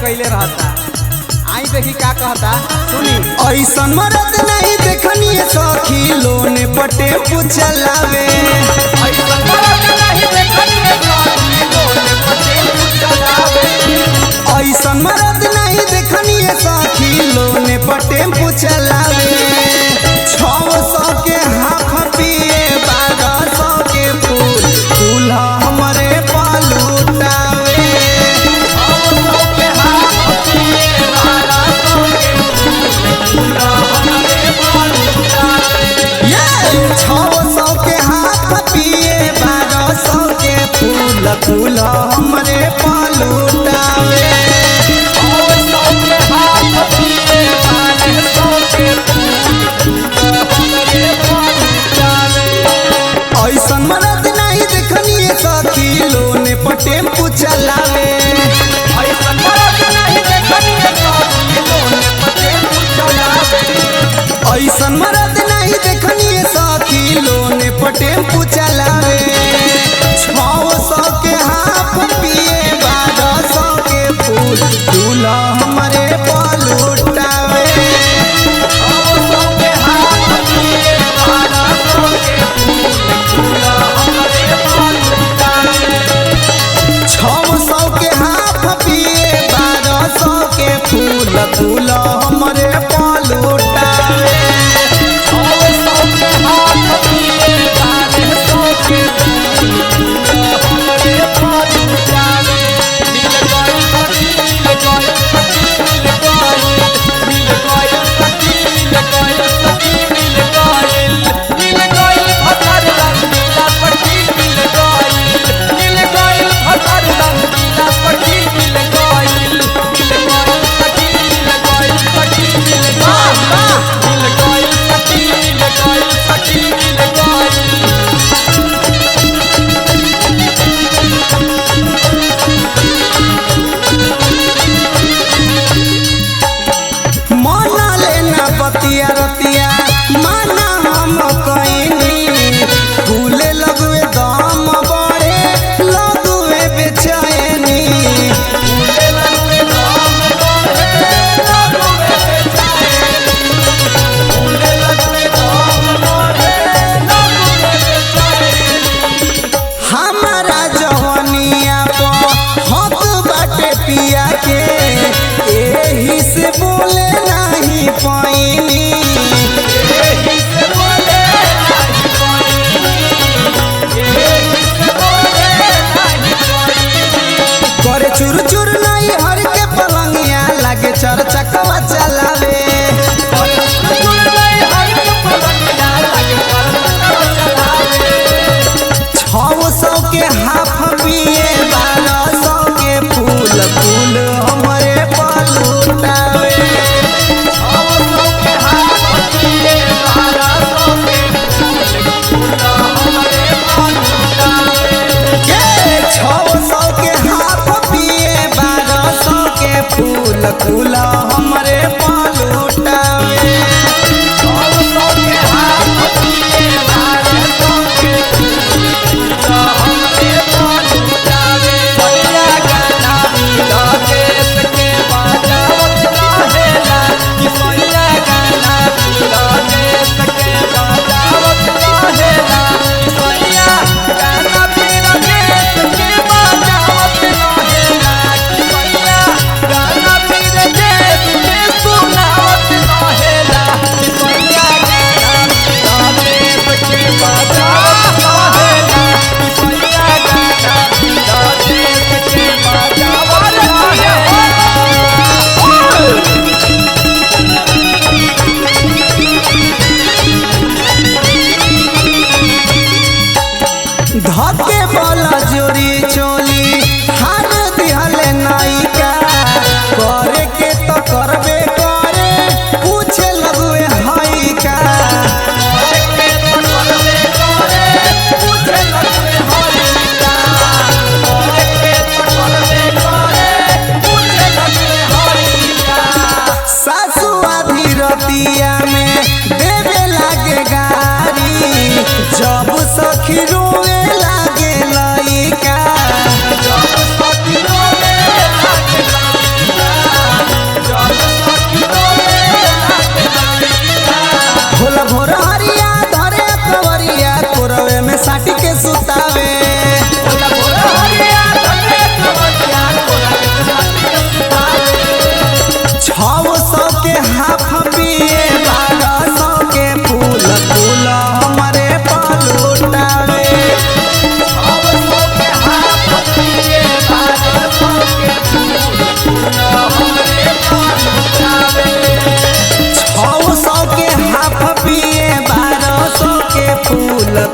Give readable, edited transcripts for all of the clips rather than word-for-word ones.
कैले रहता। आई देखी का कहता सुनी। ऐसन मरद नहीं देखनी सखी लोने पटे पुचलावे। ऐसन मरद नहीं देखनी सखी लोने पटे पुचलावे। ऐसन मरद नहीं देखनी सखी लोने पटे पुचलावे। 600 के हाफ पिए 1200 के फूल दूल्हा हमरे पालूटावे। 600 के हाफ पिए 1200 के फूल दूल्हा हमरे पालूटावे। 600 के हाफ पिए 1200 के फूल दूल्हा हमरे पालूटावे। 600 के हाफ पिए 1200 के फूल हमरे पालूटावे। ऐसन मरद नहीं देखनी सखी लोने पटे पुचलावे। ऐसन मरद नहीं देखनी सखी लोने पटे पुचलावे। ऐसन मरद नहीं देखनी सखी लोने पटे पुचलावे। 600 के हाफ पिए 1200 के फूल दूल्हा हमरे पालूटावे। 600 के हाफ पिए 1200 के फूल दूल्हा हमरे पालूटावे। 600 के हाफ पिए 1200 के फूल दूल्हा हमरे पालूटावे। 600 के हाफ पिए 1200 के फूल दूल्हा हमरे पालूटावे। मिल गइल सखी मिल गइल सखी मिल गइल। मिल गइल सखी मिल गइल सखी मिल गइल। मिल गइल भतर रंगीला पट्टी मिल गइल। मिल गइल भतर रंगीला पट्टी मिल गइल। मिल गइल सखी मिल गइल सखी मिल गइल। मिल गइल सखी मिल गइल सखी मिल गइल। माना लेना बतिया रतिया माना हम कईनी। फूले लगवे दाम बढ़े लगवे बेचैनी। फूले लगवे दाम बढ़े लगवे बेचैनी। फूले लगवे दाम बढ़े लगवे बेचैनी। हमारा जवानिया हक बाटे पिया के एही से बोले नहीं पाइनी। एही से बोले नहीं पाइनी। एही से बोले नहीं पाइनी। करे चुर चुर नहीं हर के पलंगिया लागे चर चकवा चलावे। और गुल नहीं हर के पलंगिया लगे कर चलावे। 600 के हाफ पिए 1200 के फूल फूल हमरे पालूटावे। 600 के हाथ पिए 1200 के फूल दूल्हा हमरे पालूटावे। 600 के हाफ पिए 1200 के फूल फूल हमरे पालूटावे। 600 के हाथ पिए 1200 के फूल दूल्हा हमरे पालूटावे। भैया गाना मिला देश के बजावत रहेला। कि भैया गाना मिला देश के बजावत रहेला। कि भैया गाना मिला देश के बजावत रहेला। कि भैया गाना मिला देश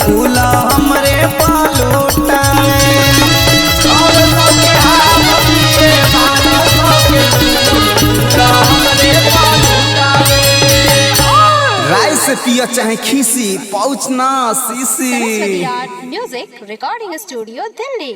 फूल हमरे पालोटावे और सबके हाथ पिए बारह सौ के फूल हमरे पालुटावे। राय से पिया चाहे खीसी पाउच ना शीशी। Music Recording Studio, Delhi.